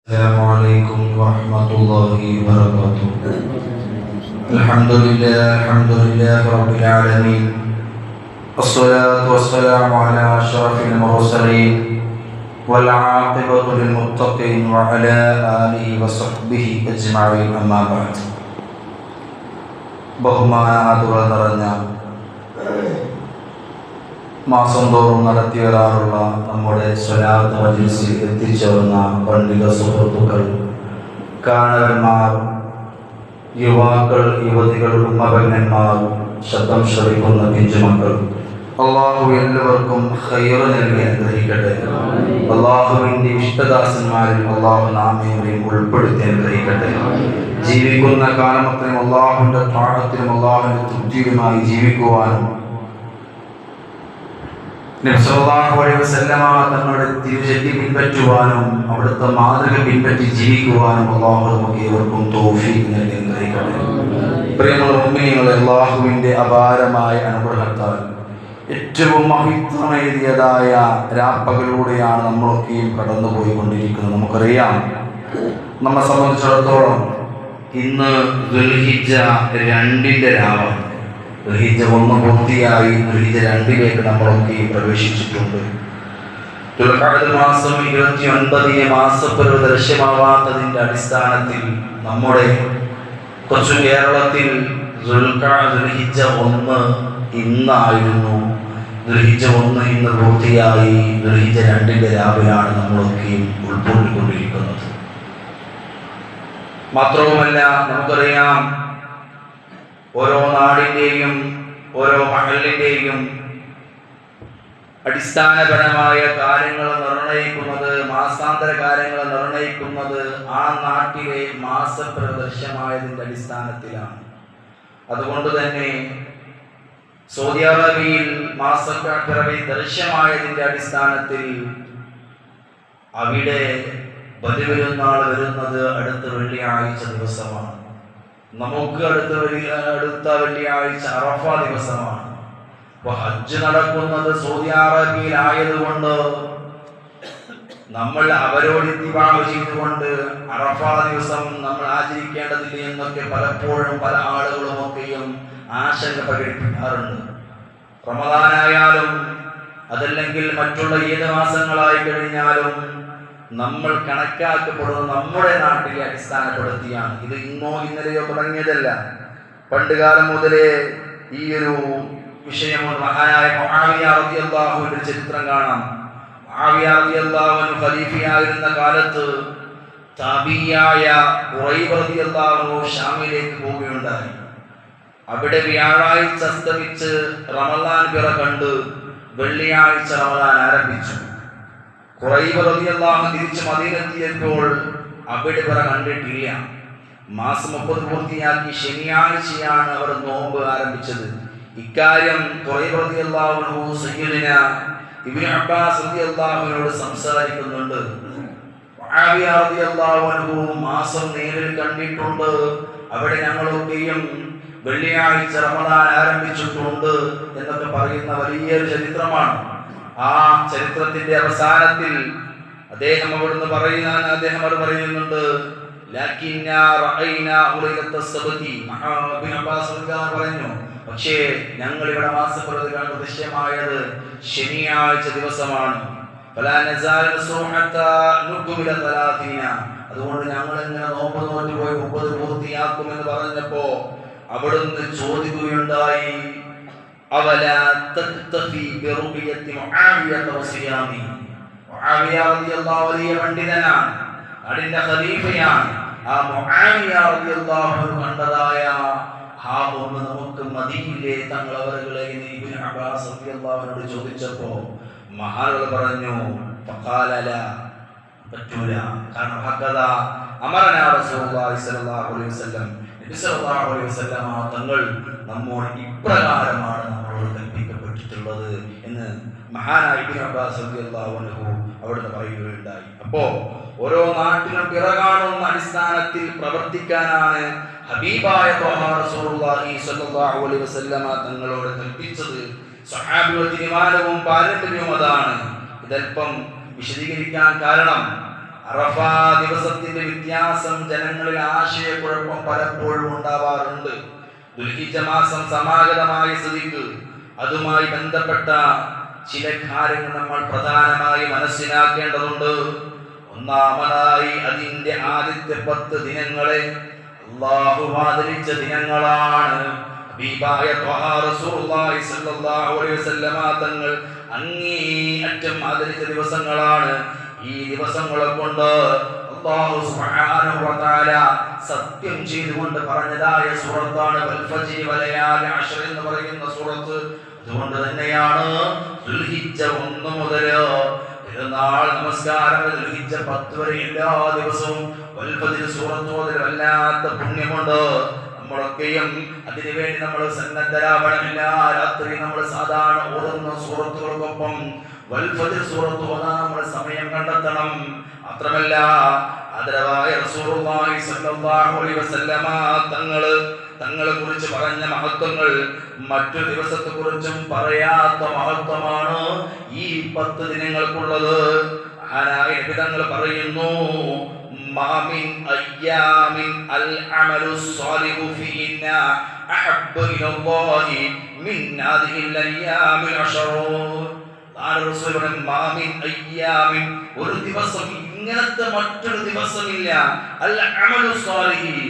السلام عليكم ورحمة الله وبركاته. الحمد لله رب العالمين، الصلاة والسلام على أشرف المرسلين والعاقبة للمتقين وعلى آله وصحبه أجمعين. أما بعد. ബഹുമാന ആദരവ് നിറഞ്ഞ മാസം തോറും നടത്തി വരാറുള്ള നമ്മുടെ സ്വലാത്ത് മജ്‌ലിസിൽ എത്തിച്ചേർന്ന പണ്ഡിത സുഹൃത്തുക്കൾ, കാരണവന്മാർ, യുവാക്കൾ, യുവതികൾ, ഉമ്മപന്നന്മാർ, ശബ്ദം ശ്രവിക്കുന്ന പിഞ്ചുമക്കൾ, അള്ളാഹു എല്ലാവർക്കും ഖൈർ നൽകി അനുഗ്രഹിക്കട്ടെ. അള്ളാഹുവിൻ്റെ ഇഷ്ടദാസന്മാരിൽ അള്ളാഹു നാമേവരെയും ഉൾപ്പെടുത്തി അനുഗ്രഹിക്കട്ടെ. ജീവിക്കുന്ന കാലമത്രയും അള്ളാഹുവിൻ്റെ ത്യാഗത്തിലും അള്ളാഹുവിൻ്റെ തൃപ്തിയിലുമായി ജീവിക്കുവാനും നബി സല്ലല്ലാഹു അലൈഹി വസല്ലമ തങ്ങളുടെ തിരുചര്യ പിൻപറ്റുവാനും അവിടുത്തെ മാതൃക പിൻപറ്റി ജീവിക്കുവാനും അള്ളാഹു നമുക്ക് ഏവർക്കും തൗഫീഖ് നൽകി അനുഗ്രഹിക്കട്ടെ. പ്രിയമുള്ള മുഅ്മിനീങ്ങളെ, അള്ളാഹുവിൻ്റെ അപാരമായ അനുഗ്രഹത്താൽ ഏറ്റവും മഹിത്വമേറിയതായ രാപ്പകലൂടെയാണ് നമ്മളൊക്കെയും കടന്നുപോയിക്കൊണ്ടിരിക്കുന്നത്. നമുക്കറിയാം, നമ്മെ സംബന്ധിച്ചിടത്തോളം ഇന്ന് ദുൽഹിജ്ജ 2-ന്റെ രാവാണ്. ദുൽഹിജ്ജ 1 പൂർത്തിയായി ദുൽഹിജ്ജ 2-ലേക്ക് നമ്മളൊക്കെ പ്രവേശിച്ചിട്ടുണ്ട്. ദുൽഖഅദ് മാസം 29 മാസപ്പിറവി ദൃശ്യമാവാത്തതിൻ്റെ അടിസ്ഥാനത്തിൽ നമ്മുടെ കൊച്ചു കേരളത്തിൽ ദുൽഹിജ്ജ 1 ഇന്നായിരുന്നു. ദുൽഹിജ്ജ 1 ഇന്ന് പൂർത്തിയായി ദുൽഹിജ്ജ 2-ന്റെ രാവിലാണ് നമ്മളൊക്കെയും ഉൾക്കൊണ്ടിരിക്കുന്നത്. മാത്രവുമല്ല, നമുക്കറിയാം, ഓരോ നാടിൻ്റെയും ഓരോ മഹലിൻ്റെയും അടിസ്ഥാനപരമായ കാര്യങ്ങൾ നിർണയിക്കുന്നത്, മാസാന്തര കാര്യങ്ങൾ നിർണയിക്കുന്നത് ആ നാട്ടിലെ മാസപ്രദർശമായതിൻ്റെ അടിസ്ഥാനത്തിലാണ്. അതുകൊണ്ട് തന്നെ സൗദി അറേബ്യയിൽ മാസപ്പിറവി ദൃശ്യമായതിൻ്റെ അടിസ്ഥാനത്തിൽ അവിടെ ബലിപെരുന്നാൾ വരുന്നത് അടുത്ത വെള്ളിയാഴ്ച ദിവസമാണ്. നമുക്ക് അടുത്ത വെള്ളിയാഴ്ച അറഫ ദിവസമാണ്. ഹജ്ജ് നടക്കുന്നത് സൗദി അറേബ്യയിൽ ആയതുകൊണ്ട് നമ്മൾ അവരോട് ഇത്തിബാഅ് ചെയ്തുകൊണ്ട് അറഫ ദിവസം നമ്മൾ ആചരിക്കേണ്ടതില്ല എന്നൊക്കെ പലപ്പോഴും പല ആളുകളുമൊക്കെയും ആശങ്ക പ്രകടിപ്പിക്കാറുണ്ട്. റമദാനായാലും അതല്ലെങ്കിൽ മറ്റുള്ള ഏത് മാസങ്ങളായി കഴിഞ്ഞാലും നമ്മൾ കണക്കാക്കപ്പെടുന്നത് നമ്മുടെ നാട്ടിലെ അടിസ്ഥാനപ്പെടുത്തിയാണ്. ഇത് ഇന്നോ ഇന്നലെയോ തുടങ്ങിയതല്ല. പണ്ട് കാലം മുതലേ ഈ ഒരു വിഷയമുണ്ട്. മഹാനായ മുആവിയ റളിയല്ലാഹുവിന്റെ ചരിത്രം കാണാം. മുആവിയ റളിയല്ലാഹു അൻഹു ഖലീഫയായിരുന്ന കാലത്ത് താബിയായ ഖുറൈബ് റളിയല്ലാഹു ഷാമിലേക്ക് പോവുകയുണ്ടായി. അവിടെ വ്യാഴാഴ്ച അസ്തമിച്ച് റമളാൻ പിറ കണ്ട് വെള്ളിയാഴ്ച റമളാൻ ആരംഭിച്ചു. ഖുറൈബ് റളിയല്ലാഹു തിരിച്ച് മദീനത്തിലെത്തിയപ്പോൾ അവിടെ പിറ കണ്ടിട്ടില്ല. മാസം 30 പൂർത്തിയാക്കി ശനിയാഴ്ചയാണ് അവർ നോമ്പ് ആരംഭിച്ചത്. ഇക്കാര്യം ഖുറൈബ് റളിയല്ലാഹു അൻഹു സയ്യിദുന ഇബ്നു അബ്ബാസ് റളിയല്ലാഹുവിനോട് സംസാരിക്കുന്നുണ്ട്. മുആവിയ റളിയല്ലാഹു അൻഹു മാസം നേരിൽ കണ്ടിട്ടുണ്ട്. അവിടെ ഞങ്ങളൊക്കെയും വെള്ളിയാഴ്ച റമദാൻ ആരംഭിച്ചിട്ടുണ്ട് എന്നൊക്കെ പറയുന്ന വലിയൊരു ചരിത്രമാണ്. ആ ചരിത്രത്തിന്റെ അവസാനത്തിൽ അദ്ദേഹം അവിടുന്ന് പറയുന്നുണ്ട്, പറഞ്ഞു, പക്ഷേ ഞങ്ങൾ ഇവിടെ മാസപ്പിറവി ദൃശ്യമായത് ശനിയാഴ്ച ദിവസമാണ്. അതുകൊണ്ട് ഞങ്ങൾ ഇങ്ങനെ നോമ്പ് നോറ്റുപോയി 30 പൂർത്തിയാക്കുമെന്ന് പറഞ്ഞപ്പോ അവിടുന്ന് ചോദിക്കുകയുണ്ടായി, അവലാ തക്തഫി ബിറുബിയത്തി മുആവിയ വസിയാമി. മുആവിയ റളിയല്ലാഹു വലിയ പണ്ഡിതനാണ്, നാടിന്റെ ഖലീഫയാണ്. ആ മുആവിയ റളിയല്ലാഹു കണ്ടതായ ആ ഒന്ന് നമുക്ക് മദീനയിലെ തങ്ങളവരുകളെ ഇബ്നു അബ്ബാസ് റളിയല്ലാഹുവിനോട് ചോദിച്ചപ്പോ മഹാനുകൾ പറഞ്ഞു, ഫഖാല പറ്റൂല. കാരണം ഹഖദാ അമറനാ റസൂലുള്ളാഹി സ്വല്ലല്ലാഹു അലൈഹി വസല്ലം, നബി സല്ലല്ലാഹു അലൈഹി വസല്ലം തങ്ങൾ നമ്മോട് ഇപ്രകാരമാണ് നമ്മളോട് കൽപ്പിക്കപ്പെട്ടിട്ടുള്ളത് എന്ന് മഹാനായ ഇബ്നു അബ്ബാസ് റളിയല്ലാഹു അൻഹു അവിടുന്ന് പറയുകയുണ്ടായി. അപ്പോ ഓരോ നാട്ടിലും പിറ കാണുന്ന അടിസ്ഥാനത്തിൽ പ്രവർത്തിക്കാനാണ് ഹബീബായ റസൂലുള്ളാഹി സ്വല്ലല്ലാഹു അലൈഹി വസല്ലം തങ്ങളോട് കൽപ്പിച്ചത്. സ്വഹാബികളുടെ തീരുമാനവും പാരമ്പര്യവും അതാണ്. ഇതൽപ്പം വിശദീകരിക്കാൻ കാരണം അറഫ ദിവസത്തിന്റെ വ്യത്യാസം ജനങ്ങളിൽ ആശയക്കുഴപ്പം പലപ്പോഴും ഉണ്ടാവാറുണ്ട്. ദുൽഹിജ്ജ മാസം സമാഗതമായ സ്ഥിതിക്ക് അതുമായി ബന്ധപ്പെട്ട ചില കാര്യങ്ങൾ നമ്മൾ പ്രധാനമായി മനസ്സിലാക്കേണ്ടതുണ്ട്. ഒന്നാമതായി അതിന്റെ ആദ്യത്തെ 10 ദിനങ്ങളെ അല്ലാഹു ആദരിച്ച ദിനങ്ങളാണ്. ഹബീബായ ത്വഹാ റസൂലുള്ളാഹി സ്വല്ലല്ലാഹു അലൈഹി വസല്ലമ തങ്ങൾ അങ്ങേയറ്റം ആദരിച്ച ദിവസങ്ങളാണ്. ഈ ദിവസങ്ങളെ കൊണ്ട് അല്ലാഹു സുബ്ഹാനഹു വ തആല സത്യം ചെയ്തുകൊണ്ട് പറഞ്ഞതായ സൂറത്താണ് വൽ ഫജ്രി വലയാലി അശ്ർ എന്ന് പറയുന്ന സൂറത്ത്. അതുകൊണ്ട് തന്നെയാണ് ദുൽഹിജ്ജ 1 മുതൽ പെരുന്നാൾ നമസ്കാരം ദുൽഹിജ്ജ 10 വരെ എല്ലാ ദിവസവും വൽ ഫജ്രി സൂറത്ത് ഓതൽ വല്ലാത്ത പുണ്യമുണ്ട്. നമ്മളൊക്കെയും അതിനുവേണ്ടി നമ്മൾ സന്നദ്ധരാവണം. എല്ലാ രാത്രി നമ്മൾ സാധാരണ ഓതുന്ന സൂറത്തുകൾക്കൊപ്പം വൽ ഫജ്ർ സൂറത്ത് ഓതാൻ നമ്മൾ സമയം കണ്ടെത്തണം. മാത്രമല്ല ആദരവായ റസൂലുള്ളാഹി സ്വല്ലല്ലാഹു അലൈഹി വസല്ലമ തങ്ങളെ കുറിച്ച് പറഞ്ഞ മഹത്വങ്ങൾ മറ്റു ദിവസത്തെ കുറിച്ചും പറയാത്ത മഹത്വമാണ് ഈ 10 ദിനങ്ങൾക്കുള്ളത്. ആനായ നബി തങ്ങൾ പറയുന്നു, മാ മിൻ അയ്യാമിൻ അൽ അമലു സ്വാലിഹു ഫീന അഹബ്ബു ഇലല്ലാഹി മിൻ ഹാദിഹിൽ അയ്യാമിൽ അശ്റു. മാ മിൻ അയ്യാമിൻ, ഒരു ദിവസം ഇങ്ങനത്തെ മറ്റൊരു ദിവസമില്ല, അൽ അമലു സ്വാലിഹി,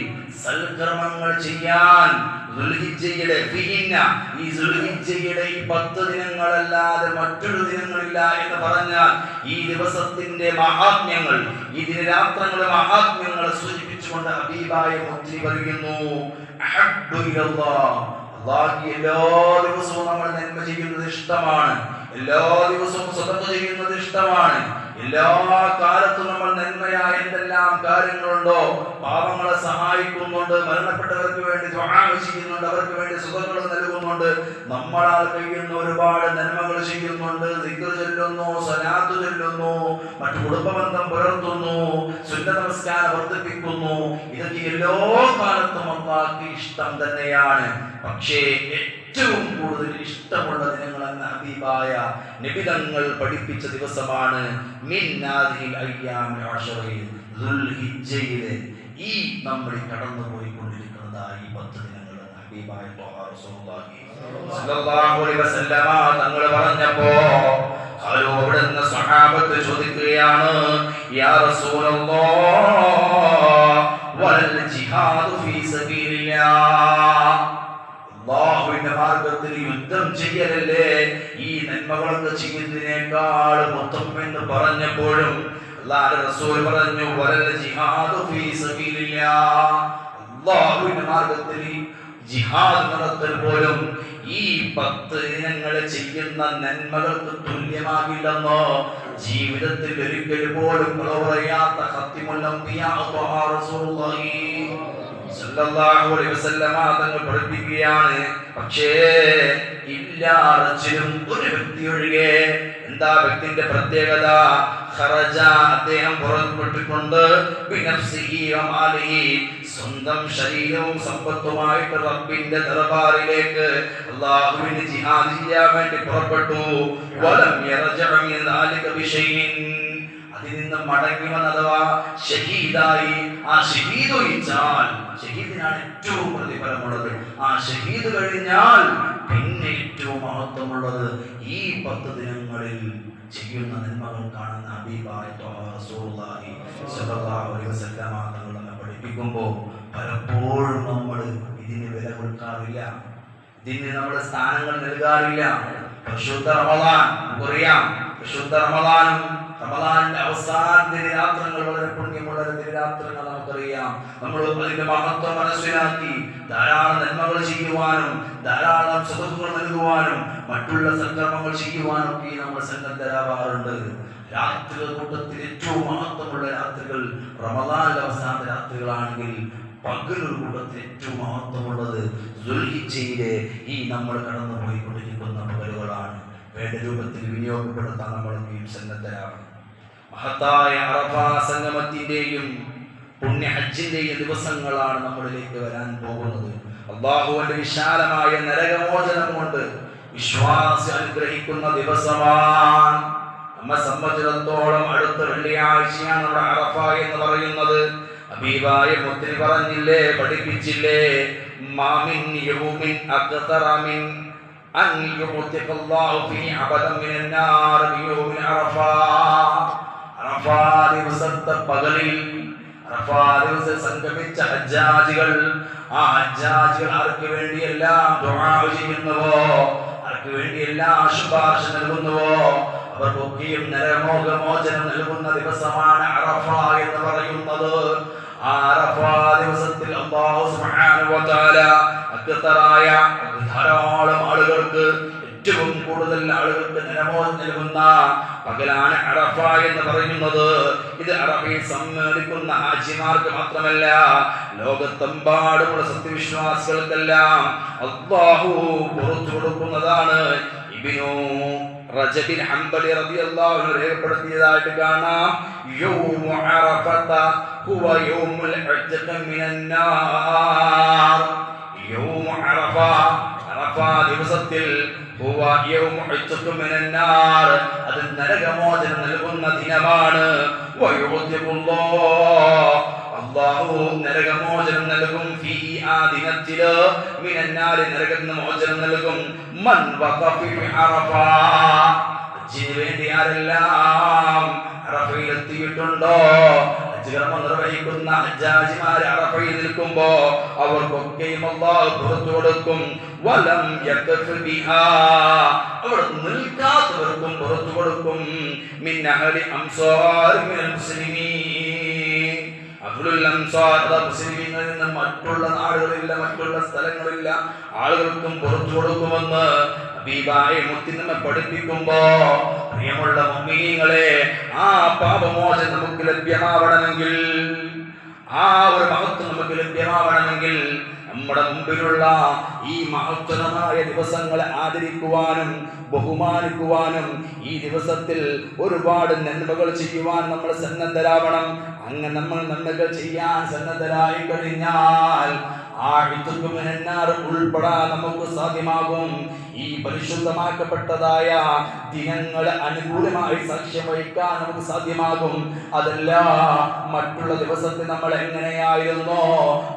സൽകർമ്മങ്ങൾ ചെയ്യാൻ ദുൽഹിജ്ജയുടെ ഈ ദുൽഹിജ്ജയുടെ ഈ 10 ദിനങ്ങളല്ലാതെ മറ്റൊരു ദിനങ്ങളില്ല എന്ന് പറഞ്ഞാൽ ഈ ദിവസത്തിന്റെ മഹാത്മ്യങ്ങൾ, ഈ ദിനരാത്രങ്ങളുടെ മഹാത്മ്യങ്ങളെ സൂചിപ്പിച്ചുകൊണ്ട് ഹബീബായ മുത്തി പറയുന്നു, അഹബ്ബു ഇലല്ലാഹ്, അല്ലാഹു എല്ലാ ദിവസവും നമ്മൾ നന്മ ചെയ്യുന്നത് ഇഷ്ടമാണ്, എല്ലാ ദിവസവും സദഖ ചെയ്യുന്നത് ഇഷ്ടമാണ്, എല്ലാ കാലത്തും നമ്മൾ നന്മയായ എന്തെല്ലാം കാര്യങ്ങളുണ്ടോ പാവങ്ങളെ സഹായിക്കുന്നുണ്ട്, മരണപ്പെട്ടവർക്ക് വേണ്ടി ദുആ ചെയ്യുന്നുണ്ട്, അവർക്ക് വേണ്ടി സുഖങ്ങൾ നൽകുന്നുണ്ട്, നമ്മളാൽ കഴിയുന്ന ഒരുപാട് നന്മകൾ ചെയ്യുന്നുണ്ട്, ദിക്ർ ചൊല്ലുന്നു, സ്വലാത്ത് ചൊല്ലുന്നു, മറ്റു കുടുംബബന്ധം പുലർത്തുന്നു, സുന്നത്ത് നമസ്കാരം വർദ്ധിപ്പിക്കുന്നു. ഇതൊക്കെ എല്ലാ കാലത്തും അല്ലാഹുവിന് ഇഷ്ടം തന്നെയാണ്. പക്ഷേ ഏറ്റവും കൂടുതൽ ഇഷ്ടമുള്ള ദിനങ്ങളെന്ന് ഹബീബായ നബി തങ്ങൾ പഠിപ്പിച്ച ദിവസമാണ് മിൻ ഹാദിഹിൽ അയ്യാമിൽ അശ്റി, ദുൽഹിജ്ജയിലെ ഈ നമ്മൾ കടന്നു പോയിക്കൊണ്ടിരിക്കുന്നതായ ഈ 10 ദിനങ്ങൾ ഹബീബായ ത്വഹാ റസൂലുള്ളാഹി സ്വല്ലല്ലാഹു അലൈഹി വസല്ലമ തങ്ങൾ പറഞ്ഞപ്പോ അവിടുന്ന് സ്വഹാബത്ത് ചോദിക്കുകയാണ്, യാ റസൂലല്ലാഹ് വൽ ജിഹാദു ഫീ സബീലില്ലാഹ്, അല്ലാഹുവിന്റെ മാർഗ്ഗത്തിൽ യുദ്ധം ചെയ്യലല്ലേ ഈ നന്മകളൊക്കെ ചെയ്യുന്നതിനേക്കാൾ മൊത്തം എന്ന് പറഞ്ഞപ്പോഴും അല്ലാഹുവിന്റെ റസൂൽ പറഞ്ഞു, വലൽ ജിഹാദു ഫീ സബീലില്ലാഹ്, അല്ലാഹുവിന്റെ മാർഗ്ഗത്തിൽ ജിഹാദ് നടത്തൽ പോലും ഈ 10 ദിനങ്ങൾ ചെയ്യുന്ന നന്മകൾക്ക് തുല്യമാകില്ലെന്നോ ജീവിതത്തിൽ ഒരിക്കൽ പോലും പറയാത്ത ഖാതിമുൽ അംബിയാ ത്വഹാ റസൂലുള്ളാഹി സല്ലല്ലാഹു അലൈഹി വസല്ലമ തങ്ങൾ പഠിപ്പിക്കുകയാണ്. പക്ഷേ എല്ലാവരിലും ഒരു വ്യക്തി ഒഴികെ. എന്താ വ്യക്തിന്റെ പ്രത്യേകത? ഖറജ, അദ്ദേഹം പുറപ്പെട്ടിട്ടുണ്ട്, ബിനഫ്സിഹി വമാലിഹി, സ്വന്തം ശരീരവും സമ്പത്തുമായിട്ട് റബ്ബിന്റെ ദർബാറിലേക്ക് അല്ലാഹുവിന്റെ ജിഹാദ് ചെയ്യാൻ വേണ്ടി പുറപ്പെട്ടു. വലം യർജഅ മിൻ ദാലിക ബിശൈഇൻ, അതിൽ നിന്ന് മടങ്ങി വന്ന അഥവാ ഷഹീദായി, ആ ഷഹീദ് ഒഴിച്ചാൽ, ഷഹീദിനാണ് ഏറ്റവും പ്രതിഫലമുള്ളത്, ആ ഷഹീദ് കഴിഞ്ഞാൽ പിന്നെ ഏറ്റവും മഹത്വമുള്ളത് ഈ 10 ദിനങ്ങളിൽ ചെയ്യുന്ന നന്മകൾ കാണുന്ന ഹബീബായ ത്വഹാ റസൂലുള്ളാഹി സ്വല്ലല്ലാഹു അലൈഹി വസല്ലമ തങ്ങൾ നമ്മെ പഠിപ്പിക്കുമ്പോൾ പലപ്പോഴും നമ്മൾ ഇതിന് വില കൊടുക്കാറില്ല, ഇതിന് നമ്മുടെ സ്ഥാനങ്ങൾ നൽകാറില്ല. പരിശുദ്ധ റമളാൻ നമുക്കറിയാം, പരിശുദ്ധ റമളാനിന്റെ അവസാന ദിനരാത്രങ്ങൾ വളരെ പുണ്യമുള്ള ദിനരാത്രങ്ങൾ നമുക്കറിയാം. നമ്മൾ അതിന്റെ മഹത്വം മനസ്സിലാക്കി ധാരാളം നന്മകൾ ചെയ്യുവാനും ധാരാളം സുഖങ്ങൾ നൽകുവാനും മറ്റുള്ള സൽക്കർമ്മങ്ങൾ ചെയ്യുവാനും ഒക്കെ നമ്മൾ സന്നദ്ധരാവാറുണ്ട്. രാത്രികൾ കൂട്ടത്തിൽ ഏറ്റവും മഹത്വമുള്ള രാത്രികൾ റമളാനിലെ അവസാന രാത്രികളാണെങ്കിൽ പകലൊരു കൂട്ടത്തിൽ ഏറ്റവും മഹത്വമുള്ളത് ദുൽഹിജ്ജയിലെ ഈ നമ്മൾ കടന്നു പോയിക്കൊണ്ടിരിക്കുന്ന പകലുകളാണ്. വേണ്ട രൂപത്തിൽ വിനിയോഗപ്പെടുത്താൻ നമ്മളൊക്കെയും സന്നദ്ധരാണ്. മഹത്തായ അറഫാ സംഗമത്തിന്റെയും പുണ്യ ഹജ്ജിന്റെയും ദിവസങ്ങളാണ് നമ്മളിലേക്ക് വരാൻ പോകുന്നത്. അല്ലാഹുവിന്റെ വിശാലമായ നരകമോചനം കൊണ്ട് വിശ്വാസി അനുഗ്രഹിക്കുന്ന ദിവസമാണ്. നമ്മെ സംബന്ധിച്ചിടത്തോളം അടുത്ത വെള്ളിയാഴ്ചയാണ് നമ്മുടെ അറഫ എന്ന് പറയുന്നത്. ഹബീബായ മുത്തനബി പറഞ്ഞില്ലേ, പഠിപ്പിച്ചില്ലേ, മാമിൻ യൗമിൻ അക്തറ മിൻ അൻ യുഅ്തിഖല്ലാഹു ഫീ അബദൻ മിനൻ നാർ യൗമിൽ അറഫ. അറഫ ദിവസത്തെ പകലിൽ അറഫ ദിവസം സംഗമിച്ച ഹജ്ജാജികൾ, ആ ഹജ്ജാജികൾ ആർക്ക് വേണ്ടിയെല്ലാം ദുആ ചെയ്യുന്നുവോ, ആർക്ക് വേണ്ടിയെല്ലാം ശുപാർശ നൽകുന്നുവോ, അവർക്കൊക്കെയും നരകമോചനം നൽകുന്ന ദിവസമാണ് അറഫ എന്ന് പറയുന്നത്. ആ അറഫ ദിവസത്തിൽ അല്ലാഹു സുബ്ഹാനഹു വ തആല അക്തറായ ധാരാളം ആളുകൾക്ക്, ഏറ്റവും കൂടുതൽ ആളുകൾക്ക് നരകമോചനം നൽകുന്ന പകലാണ് അറഫ എന്ന് പറയുന്നത്. ഇത് അറഫയിൽ സമ്മേളിക്കുന്ന ഹാജിമാർക്ക് മാത്രമല്ല, ലോകത്തെമ്പാടുമുള്ള സത്യവിശ്വാസികൾക്കെല്ലാം അല്ലാഹു പുറത്തു കൊടുക്കുന്നതാണ്. ഇബ്നു റജബിൻ ഹംബലി റളിയല്ലാഹു അൻഹു രേഖപ്പെടുത്തിയതായിട്ട് കാണാം, യൗമു അറഫത ഹുവ യൗമുൽ ഉത്ഖ മിനൻ നാർ. യൗമു അറഫ, അറഫ ദിവസത്തിൽ ഹുവ യൗമു ഉത്ഖ മിനൻ നാർ, അത് നരകമോചനം നൽകുന്ന ദിനമാണ്. വയുദ്ദിഖുല്ലാഹ്, അല്ലാഹു നരകമോചനം നൽകും, ഫീ ആ ദിനത്തില് മിനൻ നാർ, നരകത്തിന് മോചനം നൽകും. മൻ വഖഫ ഫി അറഫ, ഹജ്ജിന് വേണ്ടി ആരെല്ലാം അറഫയിൽ എത്തിയിട്ടുണ്ടോ, ഹജ്ജ് കർമ്മം നിർവഹിക്കുന്ന ഹജ്ജാജിമാര് അറഫയിൽ നിൽക്കുമ്പോ അവർക്കൊക്കെയും അല്ലാഹു പുറത്തു കൊടുക്കും. വലം യഖഫ് ബിഹാ, അവിടെ നിൽക്കാത്തവർക്കും പുറത്തു കൊടുക്കും. മിൻ അഹ്ലി അംസാർ മിനൽ മുസ്ലിമീൻ, അഹ്ലുൽ അംസാർ മുസ്ലിമീങ്ങളിൽ നിന്ന് മറ്റുള്ള നാടുകളില്ല, മറ്റുള്ള സ്ഥലങ്ങളില്ല ആളുകൾക്കും പുറത്തു കൊടുക്കുമെന്ന് ഹബീബായ മുത്തിൻ നമ്മെ പഠിപ്പിക്കുമ്പോ, പ്രിയമുള്ള മുഅ്മിനീങ്ങളെ, ആ പാപമോചനം നമുക്ക് ലഭ്യമാവണമെങ്കിൽ, ആ ഒരു മഹത്വം നമുക്ക് ലഭ്യമാവണമെങ്കിൽ, നമ്മുടെ മുമ്പിലുള്ള ഈ മഹത്വമായ ദിവസങ്ങളെ ആദരിക്കുവാനും ബഹുമാനിക്കുവാനും ഈ ദിവസത്തിൽ ഒരുപാട് നന്മകൾ ചെയ്യുവാൻ നമ്മൾ സന്നദ്ധരാവണം. അങ്ങനെ നമ്മൾ നന്മകൾ ചെയ്യാൻ സന്നദ്ധരായി കഴിഞ്ഞാൽ ആ ഉൾപ്പെടാൻ നമുക്ക് സാധ്യമാകും. ഈ പരിശുദ്ധമാക്കപ്പെട്ടതായ ദിനങ്ങളെ അനുകൂലമായി സാക്ഷ്യം വഹിക്കാൻ നമുക്ക് സാധ്യമാകും. അതല്ല, മറ്റുള്ള ദിവസത്തിൽ നമ്മൾ എങ്ങനെയായിരുന്നോ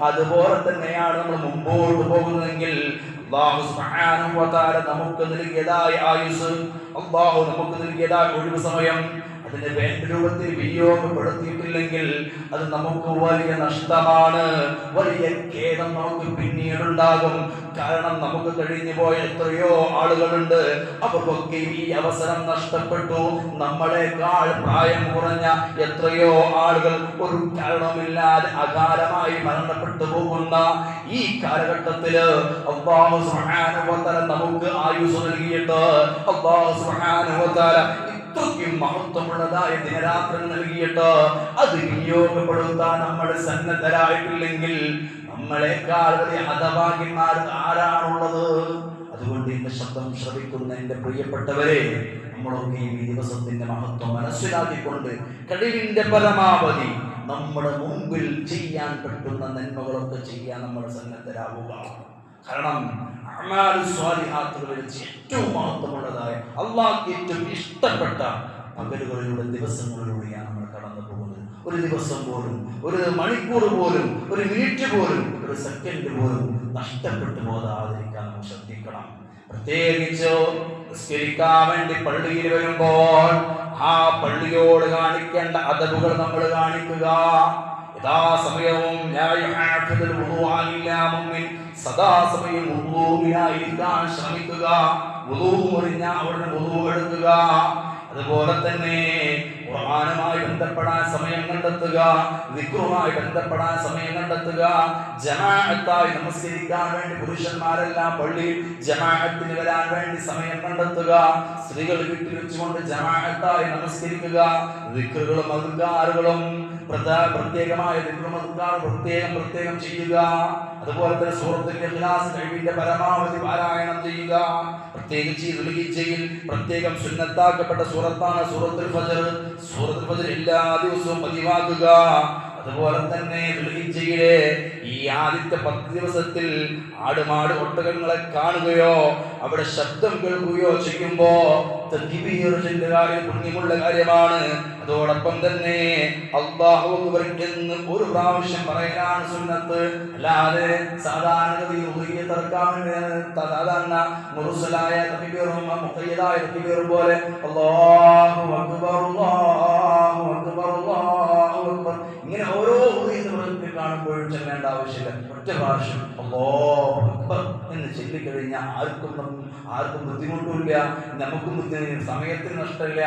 അതുപോലെ തന്നെയാണ് നമ്മൾ മുമ്പോട്ട് പോകുന്നതെങ്കിൽ അല്ലാഹു സുബ്ഹാനഹു വ തആല നമുക്ക് നൽകിയതായ ആയുസ്, അല്ലാഹു നമുക്ക് നൽകിയതായ ഒഴിവ് സമയം അതിനെ വേണ്ട രൂപത്തിൽ വിനിയോഗപ്പെടുത്തിയിട്ടില്ലെങ്കിൽ അത് നമുക്ക് വലിയ നഷ്ടമാണ്, വലിയ ഖേദം നമുക്ക് പിന്നീടുണ്ടാകും. കാരണം നമുക്ക് കഴിഞ്ഞു പോയ എത്രയോ ആളുകളുണ്ട്, അവർക്കൊക്കെ ഈ അവസരം നഷ്ടപ്പെട്ടു. നമ്മളെക്കാൾ പ്രായം കുറഞ്ഞ എത്രയോ ആളുകൾ ഒരു കാരണമില്ലാതെ അകാലമായി മരണപ്പെട്ടു പോകുന്ന ഈ കാലഘട്ടത്തില് അല്ലാഹു സുബ്ഹാനഹു വ തആല നമുക്ക് ആയുസ് നൽകിയിട്ട്, അല്ലാഹു സുബ്ഹാനഹു വ തആല മഹത്വമുള്ളതായ ദിനരാത്രി നൽകിയിട്ട് അത് വിനിയോഗപ്പെടുത്താൻ നമ്മൾ സന്നദ്ധരായിട്ടില്ലെങ്കിൽ നമ്മളെക്കാൾ വലിയ ഹതഭാഗ്യന്മാർ ആരാണുള്ളത്? അതുകൊണ്ട് എന്റെ ശബ്ദം ശ്രവിക്കുന്ന എന്റെ പ്രിയപ്പെട്ടവരെ, നമ്മളൊക്കെ ഈ ദിവസത്തിന്റെ മഹത്വം മനസ്സിലാക്കിക്കൊണ്ട് കഴിവിന്റെ പരമാവധി നമ്മുടെ മുമ്പിൽ ചെയ്യാൻ പറ്റുന്ന നന്മകളൊക്കെ ചെയ്യാൻ നമ്മൾ സന്നദ്ധരാവുക. കാരണം ഏറ്റവും മഹത്വമുള്ളതായ അള്ളാഹ്ക്ക് ഏറ്റവും ഇഷ്ടപ്പെട്ട പകലുകളിലൂടെ ദിവസങ്ങളിലൂടെയാണ് നമ്മൾ കടന്നു പോകുന്നത്. ഒരു ദിവസം പോലും, ഒരു മണിക്കൂർ പോലും, ഒരു മിനിറ്റ് പോലും, ഒരു സെക്കൻഡ് പോലും നഷ്ടപ്പെട്ടു പോകാതിരിക്കാൻ നമ്മൾ ശ്രദ്ധിക്കണം. പ്രത്യേകിച്ച് നിസ്കരിക്കാൻ വേണ്ടി പള്ളിയിൽ വരുമ്പോൾ ആ പള്ളിയോട് കാണിക്കേണ്ട അദബുകൾ നമ്മൾ കാണിക്കുക. യഥാസമയവും സദാസമയം വുളൂവിനായിരിക്കാൻ ശ്രമിക്കുക. വുളൂ മുറിഞ്ഞാൽ അവിടുന്ന് വുളൂ എടുക്കുക. അതുപോലെ തന്നെ ഖുർആനുമായി ബന്ധപ്പെടാൻ സമയം കണ്ടെത്തുക, ദിക്റുമായി ബന്ധപ്പെടാൻ സമയം കണ്ടെത്തുക. ജമാഅത്തായി നമസ്കരിക്കാൻ വേണ്ടി പുരുഷന്മാരെല്ലാം പള്ളിയിൽ ജമാഅത്തിന് വരാൻ വേണ്ടി സമയം കണ്ടെത്തുക. സ്ത്രീകൾ വീട്ടിൽ വെച്ചുകൊണ്ട് ജമാഅത്തായി നമസ്കരിക്കുക. ദിക്റുകളും അദ്കാറുകളും പ്രത്യേകമായ ദിക്റും അദ്കാറും പ്രത്യേകം ചെയ്യുക. അതുപോലെ തന്നെ സൂറത്തുൽ ഇഖ്ലാസ് കഴിവിന്റെ പരമാവധി പാരായണം ചെയ്യുക. പ്രത്യേകിച്ച് ദുൽഹിജ്ജയിൽ പ്രത്യേകം സുന്നത്താക്കപ്പെട്ട സൂറത്താണ് സൂറത്തുൽ ഫജ്ർ. സൂറത്തുൽ ഫജ്ർ എല്ലാ ദിവസവും പതിവാക്കുക. അതുപോലെ തന്നെ ദുൽഹിജ്ജയിലെ ഈ ആദ്യത്തെ 10 ദിവസത്തിൽ ആടുമാട് ഒട്ടകങ്ങളെ കാണുകയോ അവിടെ ശബ്ദം കേൾക്കുകയോ ചെയ്യുമ്പോ തക്ബീർ ചൊല്ലുക പുണ്യമുള്ള കാര്യമാണ്. അതോടൊപ്പം തന്നെ അല്ലാഹു അക്ബർ എന്ന് ഒരു പ്രാവശ്യം പറയാനാണ് സുന്നത്ത്. അല്ലാതെ സാധാരണഗതിയിൽ സാധാരണ മുർസലായ തക്ബീറും മുഖയ്യദായ തക്ബീറും പോലെ അല്ലാഹു അക്ബർ അല്ലാഹു അക്ബർ അല്ലാഹു അക്ബർ ഇങ്ങനെ ഓരോ കാണുമ്പോഴും ചെല്ലേണ്ട ആവശ്യമില്ല. ഒറ്റ പ്രാവശ്യം അല്ലാഹു അക്ബർ എന്ന് ചൊല്ലിക്കഴിഞ്ഞാൽ ആർക്കും ബുദ്ധിമുട്ടില്ല, നമുക്കും സമയത്തിന് നഷ്ടമില്ല,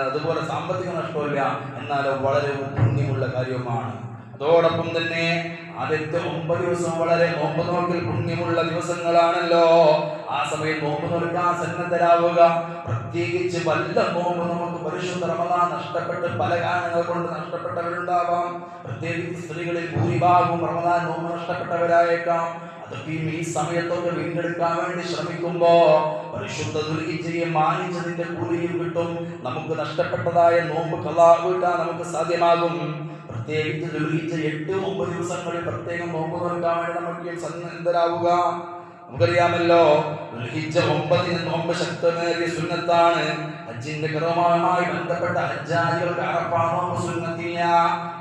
അതുപോലെ സാമ്പത്തിക നഷ്ടമില്ല, എന്നാലോ വളരെ പുണ്യമുള്ള കാര്യവുമാണ്. അതോടൊപ്പം തന്നെ ആദ്യത്തെ 9 ദിവസം വളരെ നോമ്പ് നോക്കൽ പുണ്യമുള്ള ദിവസങ്ങളാണല്ലോ. ആ സമയം നോമ്പ് നോക്കാൻ സന്നദ്ധരാവുക. പ്രത്യേകിച്ച് വല്ല നോമ്പ് നമുക്ക് പരിശുദ്ധ റമദാൻ നഷ്ടപ്പെട്ട് പല കാരണങ്ങൾ കൊണ്ട് നഷ്ടപ്പെട്ടവരുണ്ടാവാം. പ്രത്യേകിച്ച് സ്ത്രീകളിൽ ഭൂരിഭാഗവും റമദാൻ നോമ്പ് നഷ്ടപ്പെട്ടവരായേക്കാം. അതൊക്കെ ഈ സമയത്തൊക്കെ വീണ്ടെടുക്കാൻ വേണ്ടി ശ്രമിക്കുമ്പോ പരിശുദ്ധ ദുൽഹിജ്ജയെ മാനിച്ചതിന്റെ കൂലിയും കിട്ടും. നമുക്ക് നഷ്ടപ്പെട്ടതായ നോമ്പ് ഖളാ വീട്ടാൻ നമുക്ക് സാധ്യമാകും. പ്രത്യേകിച്ച് ദുൽഹിജ്ജ 8-9 ദിവസങ്ങളിൽ പ്രത്യേകം നോമ്പ് നോക്കാൻ വേണ്ടി നമുക്ക് സന്നദ്ധരാവുക. നമുക്കറിയാമല്ലോ ദുൽഹിജ്ജ 9 നോമ്പ് ശക്തമേറിയ സുന്നത്താണ്. ഹജ്ജിന്റെ കർമ്മവുമായി ബന്ധപ്പെട്ട ഹജ്ജാജികൾക്ക് അറഫ നോമ്പ് സുന്നത്തില്ല.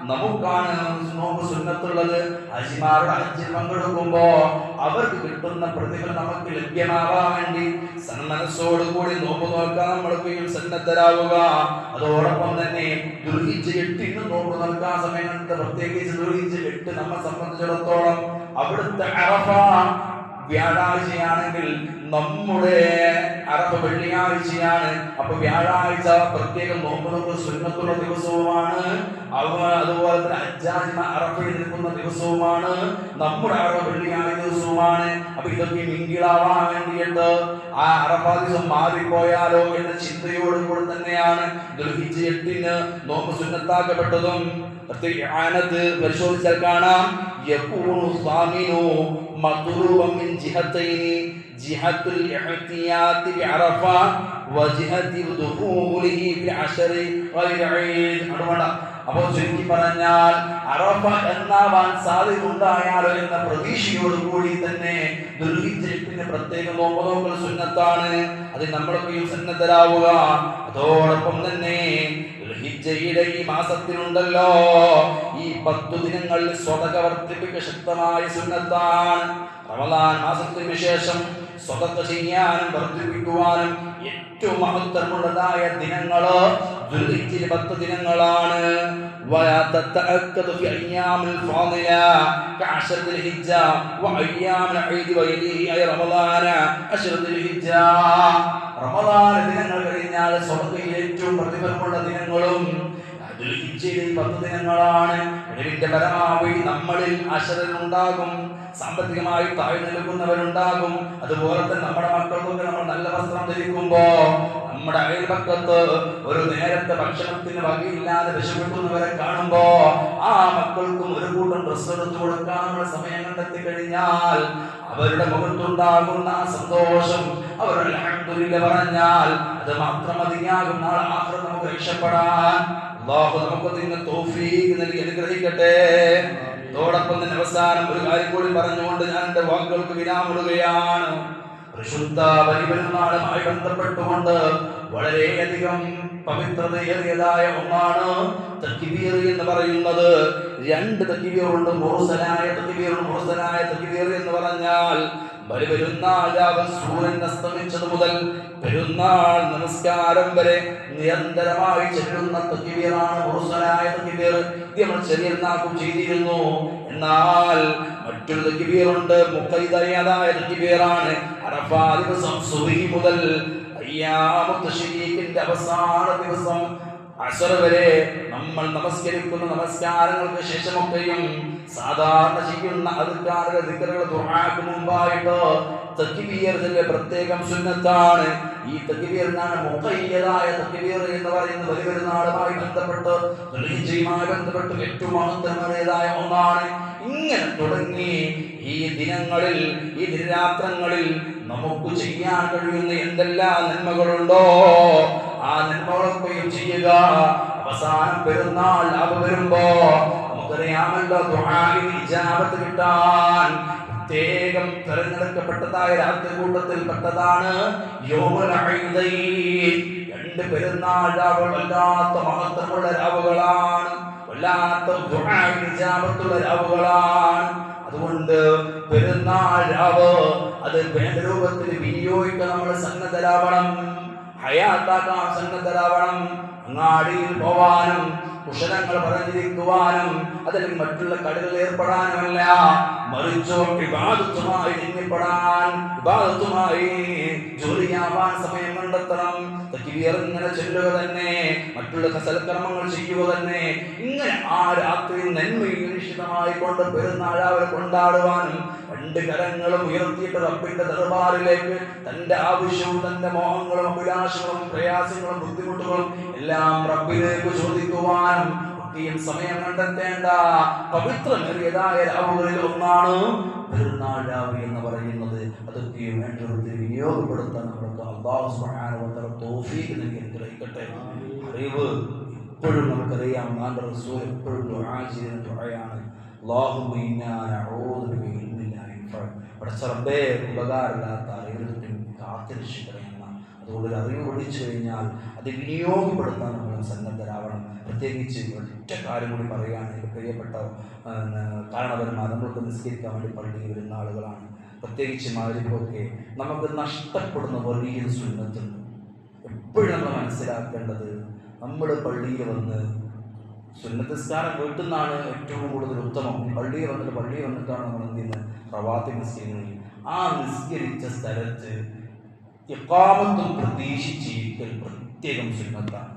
നമുക്കാണ് നോമ്പ് സുന്നത്തുള്ളത്. ഹാജിമാരുടെ ഹജ്ജിൽ പങ്കെടുക്കുമ്പോ അവർക്ക് കിട്ടുന്ന പ്രതിഫലം നമുക്ക് ലഭ്യമാവാൻ വേണ്ടി സന്മനസ്സോടുകൂടി നോമ്പ് നോക്കാൻ നമ്മൾക്ക് സന്നദ്ധരാവുക. അതോടൊപ്പം തന്നെ ദുൽഹിജ്ജ 8 നോമ്പ് നോക്കാൻ സമയത്ത് പ്രത്യേകിച്ച് ദുൽഹിജ്ജ 8 നമ്മെ സംബന്ധിച്ചിടത്തോളം അവിടുത്തെ അറഫ വ്യാഴാഴ്ചയാണെങ്കിൽ നമ്മുടെ അറഫ വെള്ളിയാഴ്ചയാണ്. അപ്പൊ വ്യാഴാഴ്ച പ്രത്യേകം നോമ്പ് നമുക്ക് സുന്നത്തുള്ള ദിവസവുമാണ്. അതുപോലെ തന്നെ ഹജ്ജാജിമാർ അറഫയിൽ നിൽക്കുന്ന ദിവസവുമാണ്. നമ്മുടെ അറഫ വെള്ളിയാഴ്ച ദിവസവുമാണ്. അപ്പൊ ഇതൊക്കെ മിങ്കിളാവാൻ വേണ്ടിയിട്ട് ആ അറഫ ദിവസം മാറിപ്പോയാലോ എന്ന ചിന്തയോടുകൂടി തന്നെയാണ് ദുൽഹിജ്ജ 8 നോമ്പ് സുന്നത്താക്കപ്പെട്ടതും. പരിശോധിച്ചാൽ കാണാം യകൂനു സാമിനു മത്ലൂബൻ മിൻ ജിഹത്തൈനി ജിഹത്തുൽ ഇഹ്തിയാതി ബിഅറഫ വജിഹതി ദുഖൂലിഹി ഫിൽ അശരി ഗൈറ ഈദ്. അപ്പോൾ ചുരുക്കി പറഞ്ഞാൽ അറഫ എന്നാവാൻ സാധ്യതയുണ്ടായാലോ എന്ന പ്രതീക്ഷയോടുകൂടി തന്നെ ദുൽഹിജ്ജ 8 പ്രത്യേക നോമ്പ് നോക്കൽ സുന്നത്താണ്. അതിൽ നമ്മളൊക്കെയും സന്നദ്ധരാവുക. അതോടൊപ്പം തന്നെ ദുൽഹിജ്ജയുടെ ഈ മാസത്തിലുണ്ടല്ലോ ഈ 10 ദിനങ്ങളിൽ സ്വതക വർദ്ധിപ്പിക്കുക ശക്തമായ സുന്നത്താണ്. റമദാൻ മാസത്തിന് ശേഷം സ്വതക ചെയ്യാനും വർദ്ധിപ്പിക്കുവാനും ഏറ്റവും മഹത്വമുള്ളതായ ദിനങ്ങള് ദുൽഹിജ്ജയിലെ 10 ദിനങ്ങളാണ്. ويتأكد في أيام الفاضلة كعشر ذي الحجة وأيام العيد ويليه أي رمضان 10 ذي الحجة. റമദാൻ ദിനങ്ങൾ കഴിഞ്ഞാൽ സ്വതകയിൽ ഏറ്റവും പ്രതിഫലമുള്ള ദിനങ്ങളും ദുൽഹിജ്ജയിലെ 10 ദിനങ്ങളാണ്. ഇതിന്റെ പരമാവധി നമ്മളിൽ അശരനുണ്ടാകും, സാമ്പത്തികമായി താഴ്ന്നു നിൽക്കുന്നവരുണ്ടാകും. അതുപോലെ തന്നെ നമ്മുടെ മക്കൾക്കൊക്കെ നമ്മൾ നല്ല വസ്ത്രം ധരിക്കുമ്പോ നമ്മുടെ അയൽപക്കത്ത് ഒരു നേരത്തെ ഭക്ഷണത്തിന് വകയില്ലാതെ വിശപ്പെടുന്നവരെ കാണുമ്പോ ആ മക്കൾക്കും ഒരു കൂട്ടം ഡ്രസ്സ് എടുത്തു കൊടുക്കാനുള്ള സമയം കണ്ടെത്തി കഴിഞ്ഞാൽ അവരുടെ മുഖത്തുണ്ടാകുന്ന ആ സന്തോഷം അവർ അൽഹംദുലില്ലാഹ് പറഞ്ഞാൽ അത് മാത്രം മതിയാകും. നാളെ ആഖിറത്ത് നമുക്ക് രക്ഷപ്പെടാൻ അല്ലാഹു നമുക്ക് ഇതിന് തൗഫീഖ് നൽകി അനുഗ്രഹിക്കട്ടെ. അതോടൊപ്പം തന്നെ അവസാനം ഒരു കാര്യം കൂടി പറഞ്ഞുകൊണ്ട് ഞാൻ എന്റെ വാക്കുകൾക്ക് വിരാമിടുകയാണ്. പരിശുദ്ധ ബലിപെരുന്നാളുമായി ബന്ധപ്പെട്ടുകൊണ്ട് വളരെയധികം പവിത്രതയേറിയതായ ഒന്നാണ് തക്ബീർ എന്ന് പറയുന്നത്. 2 തക്ബീറുണ്ട്, മുർസലായ തക്ബീർ. മുർസലായ തക്ബീർ എന്ന് പറഞ്ഞാൽ ബലിപെരുന്നാൾ സൂര്യൻ അസ്തമിച്ചത് മുതൽ പെരുന്നാൾ നമസ്കാരം വരെ നിരന്തരമായി ചെല്ലുന്ന തക്ബീറാണ് മുർസലായ തക്ബീർ. ഇത് നമ്മൾ ചെറിയ നാക്കും ചെയ്തിരുന്നു. എന്നാൽ മറ്റൊരു തക്ബീറുണ്ട്, മുഖയ്യദായ തക്ബീറാണ്. അറഫാ ദിവസം സുബ്ഹി മുതൽ അയ്യാമുൽ തശ്രീഖിന്റെ അവസാന ദിവസം അസർ വരെ നമ്മൾ നമസ്കരിക്കുന്ന നമസ്കാരങ്ങൾക്ക് ശേഷമൊക്കെയും സാധാരണ ചെയ്യുന്ന അദ്കാറുകൾ ദിക്റുകൾ ദുആക്ക് മുമ്പായിട്ട് തക്ബീർ പ്രത്യേകം സുന്നത്താണ്. ഈ തക്ബീറിനാണ് മുഖയ്യദായ തക്ബീർ എന്ന് പറയുന്നത്. ബലിപെരുന്നാളുമായി ബന്ധപ്പെട്ട് ദുൽഹിജ്ജയുമായി ബന്ധപ്പെട്ട് ഏറ്റവും മഹത്വമേറിയതായ ഒന്നാണ്. ഇങ്ങനെ തുടങ്ങി ഈ ദിനങ്ങളിൽ ഈ ദിനരാത്രങ്ങളിൽ നമുക്ക് ചെയ്യാൻ കഴിയുന്ന എന്തെല്ലാം നന്മകളുണ്ടോ ആ നന്മകളൊക്കെയും ചെയ്യുക. അവസാനം പെരുന്നാൾ ലാഭ വരുമ്പോ നമുക്കറിയാമല്ലോ ദുആഇന് ഇജാബത്ത് കിട്ടാൻ പ്രത്യേകം തെരഞ്ഞെടുക്കപ്പെട്ടതായ രാത്രി കൂട്ടത്തിൽപ്പെട്ടതാണ് യൗമുൽ ഈദൈൻ. രണ്ട് പെരുന്നാൾ രാവുകൾ വല്ലാത്ത മഹത്വമുള്ള രാവുകളാണ്, വല്ലാത്ത ദുആഇന് ഇജാബത്തുള്ള രാവുകളാണ്. അതുകൊണ്ട് പെരുന്നാൾ രാവ് അത് വേണ്ട രൂപത്തിൽ വിനിയോഗിക്കാൻ നമ്മൾ സന്നദ്ധരാവണം, ഹയാത്താക്കാൻ സന്നദ്ധരാവണം. അങ്ങാടിയിൽ പോവാനും കുശലങ്ങൾ പറഞ്ഞിരിക്കുവാനും അതിൽ മറ്റുള്ള കളികളിൽ ഏർപ്പെടാനുമല്ല, മറിച്ചോ ഇബാദത്തുമായി ഇറങ്ങിപ്പെടാൻ, ഇബാദത്തുമായി ജോലിയാവാൻ സമയം കണ്ടെത്തണം. തക്ബീർ ഇങ്ങനെ ചൊല്ലുക തന്നെ, മറ്റുള്ള സൽക്കർമ്മങ്ങൾ ചെയ്യുക തന്നെ. ഇങ്ങനെ ആ രാത്രി നന്മയിൽ നിശ്ചിതമായി കൊണ്ട് പെരുന്നാൾ രാവിലെ കൊണ്ടാടുവാനും രണ്ട് കരങ്ങളും ഉയർത്തിയിട്ട് റബ്ബിന്റെ ദർബാറിലേക്ക് തന്റെ ആവശ്യവും തന്റെ മോഹങ്ങളും അഭിലാഷങ്ങളും പ്രയാസങ്ങളും ബുദ്ധിമുട്ടുകളും എല്ലാം റബ്ബിലേക്ക് ചോദിക്കുവാനും ഒക്കെയും സമയം കണ്ടെത്തേണ്ട പവിത്രമേറിയതായ രാവുകളിൽ ഒന്നാണ് പെരുന്നാൾ രാവ് എന്ന് പറയുന്നത്. അതൊക്കെയും വേണ്ട രൂപത്തിൽ വിനിയോഗപ്പെടുത്താൻ നമുക്ക് അല്ലാഹു സുബ്ഹാനഹു വ തആല തൗഫീഖ് നൽകി അനുഗ്രഹിക്കട്ടെ. അറിവ് എപ്പോഴും നമുക്കറിയാം, നമ്മുടെ റസൂൽ എപ്പോഴും ദുആ ചെയ്യുന്ന ദുആയാണ് അല്ലാഹുമ്മ ഇന്നാ നഊദു ബിക മിൻ ലാ യൻഫഅ. പടച്ച റബ്ബേ, ഉപകാരമില്ലാത്ത അറിവിൽ കാത്തിരക്ഷിക്കണേ എന്ന. അതുകൊണ്ട് അറിവ് പഠിച്ചു കഴിഞ്ഞാൽ അത് വിനിയോഗപ്പെടുത്താൻ നമ്മൾ സന്നദ്ധരാവണം. പ്രത്യേകിച്ച് ഒറ്റ കാര്യം കൂടി പറയുകയാണ്, എൻ്റെ പ്രിയപ്പെട്ട കാരണവന്മാർ, നമ്മൾക്ക് നിസ്കരിക്കാൻ വേണ്ടി പള്ളിയിൽ വരുന്ന ആളുകളാണ്. പ്രത്യേകിച്ച് മഗ്‌രിബൊക്കെ നമുക്ക് നഷ്ടപ്പെടുന്ന വലിയ സുന്നത്തുണ്ട്. എപ്പോഴും നമ്മൾ മനസ്സിലാക്കേണ്ടത്, നമ്മൾ പള്ളിയിൽ വന്ന് സുന്നത്ത് നിസ്കാരം വീട്ടിൽ നിന്നാണ് ഏറ്റവും കൂടുതൽ ഉത്തമം. പള്ളിയിൽ വന്നിട്ടാണ് നമ്മൾ എന്ത് ചെയ്യുന്നത്, റവാത്തിബ് നിസ്കരിക്കുന്നത്. ആ നിസ്കരിച്ച സ്ഥലത്ത് ഇഖാമത്തും പ്രതീക്ഷിച്ചിരിക്കൽ പ്രത്യേകം സുന്നത്താണ്.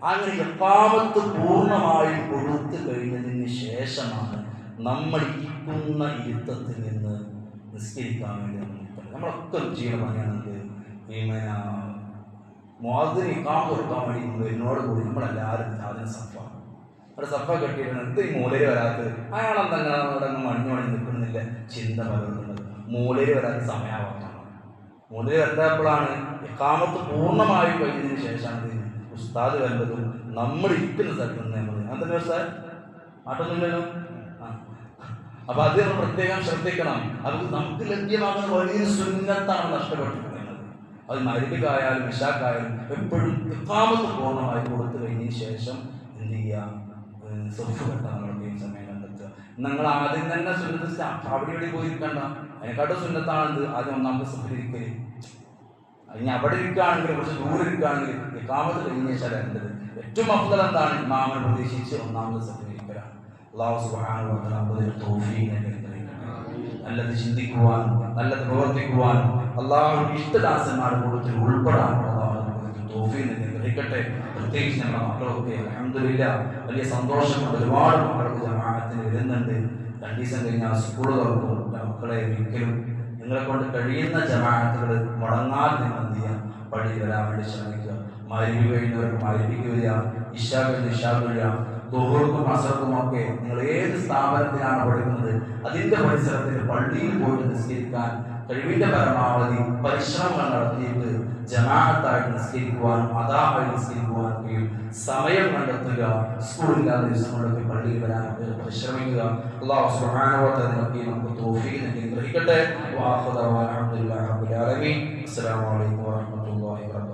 അങ്ങനെ ഇഖാമത്ത് പൂർണ്ണമായും കൊടുത്തു കഴിഞ്ഞതിന് ശേഷമാണ് നമ്മൾ ഇരിക്കുന്ന ഇരുത്തത്തിൽ നിന്ന് നിസ്കരിക്കാൻ വേണ്ടി നമ്മളൊക്കെ ചെയ്യുന്ന പണിയാണെന്ത്, മുഅദ്ദിൻ ഇഖാമത്ത് കൊടുക്കാൻ വേണ്ടി എന്നോട് കൂടി നമ്മളെല്ലാവരും അതിന് അവിടെ സഫ കെട്ടിയിട്ടുണ്ട്. എന്ത് ഈ മൂലര് വരാത്തത്, അയാളെന്തെങ്കിലും അവിടെ മണിഞ്ഞോണി നിൽക്കുന്നില്ല ചിന്ത പകർന്നുള്ളത്. മൂലര് വരാത്ത സമയാവണം. മൂലര് വരേണ്ടപ്പോഴാണ് ഇഖാമത്ത് പൂർണ്ണമായി കഴിഞ്ഞതിന് ശേഷമാണ് ഉസ്താദ് വരുന്നതും നമ്മൾ ഇരിക്കുന്ന സ്ഥലത്ത് നിന്ന് നമ്മൾ അങ്ങനെ ഉസ്താദ് മാറ്റൊന്നുമില്ലല്ലോ. അപ്പൊ അത് നമ്മൾ പ്രത്യേകം ശ്രദ്ധിക്കണം. അത് നമുക്ക് ലഭ്യമാകുന്ന വലിയ സുന്നത്താണ് നഷ്ടപ്പെട്ടിരിക്കുന്നത്. അത് മഗ്‌രിബിക്കായാലും ഇശാക്കായാലും എപ്പോഴും ഇഖാമത്ത് പൂർണ്ണമായി കൊടുത്തു കഴിഞ്ഞതിന് ശേഷം എന്ത് ചെയ്യുക, സൊഫ് കെട്ടാൻ നമ്മളൊക്കെയും സമയം കണ്ടെത്തുക. നിങ്ങൾ ആദ്യം തന്നെ സുന്നത്ത് അവിടെ ഇവിടെ പോയിരിക്കണ്ട. അതിനെക്കാട്ടും സുന്നത്താണെന്ത്, ആദ്യം ഒന്നാമത്തെ സഫരിക്കല്. ഇനി അവിടെ ഇരിക്കുകയാണെങ്കിൽ കുറച്ച് ദൂരം ഇരിക്കുകയാണെങ്കിൽ ഇഖാമത്ത് കഴിഞ്ഞ ശേഷം വരേണ്ടത്. ഏറ്റവും അഫ്ളൽ എന്താണ്, ഇമാമിനെ പ്രതീക്ഷിച്ച് ഒന്നാമത് സഫരിക്കലാണ്. അല്ലാഹു സുബ്ഹാനഹു വ തആല നമുക്ക് തൗഫീഖ് നൽകട്ടെ. നല്ലത് ചിന്തിക്കുവാനും നല്ലത് പ്രവർത്തിക്കുവാനും അല്ലാഹുവിന്റെ ഇഷ്ടദാസന്മാരുടെ കൂട്ടത്തിൽ ഉൾപ്പെടാനും അല്ലാഹു നമുക്ക് തൗഫീഖ് നൽകട്ടെ. പ്രത്യേകിച്ച് നമ്മുടെ മക്കളൊക്കെ അൽഹംദുലില്ലാഹ് വലിയ സന്തോഷമുണ്ട്. ഒരുപാട് മക്കൾക്ക് ജമാഅത്തിന് വരുന്നുണ്ട്. 2 ദിവസം കഴിഞ്ഞാൽ സ്കൂൾ തുറക്കും. മക്കളെ ഒരിക്കലും നിങ്ങളെ കൊണ്ട് കഴിയുന്ന ജമാഅത്തുകൾ മുടങ്ങാതെ നിങ്ങൾ എന്ത് ചെയ്യുക, പള്ളിയിൽ വരാൻ വേണ്ടി ശ്രമിക്കുക. മഗ്‌രിബ് കഴിഞ്ഞവർക്ക് മഗ്‌രിബിക്ക് വരിക, ഇശാ കഴിഞ്ഞ് ഇശാക്ക് വരിക. ദുഹൂർക്കും അസർക്കും ഒക്കെ നിങ്ങൾ ഏത് സ്ഥാപനത്തിലാണ് പഠിക്കുന്നത് അതിൻ്റെ പരിസരത്തിൽ പള്ളിയിൽ പോയിട്ട് നിസ്കരിക്കാൻ കഴിവിൻ്റെ പരമാവധി പരിശ്രമങ്ങൾ നടത്തിയിട്ട് ജമാഅത്തായിട്ട് നിസ്കരിക്കുവാനും അദാഹായി നിസ്കരിക്കുവാനൊക്കെയും സമയം കണ്ടെത്തുക. സ്കൂളില്ലാത്ത ദിവസങ്ങളിലൊക്കെ പള്ളിയിൽ വരാനൊക്കെ പരിശ്രമിക്കുക. അല്ലാഹു സുബ്ഹാനഹു വ തആല നമുക്ക് തൗഫീഖ് നൽകി അനുഗ്രഹിക്കട്ടെ. വആഖിറു ദഅവാനാ അൽഹംദുലില്ലാഹി റബ്ബിൽ ആലമീൻ. അസ്സലാമു അലൈക്കും വറഹ്മത്തുള്ളാഹി വബറകാതുഹു.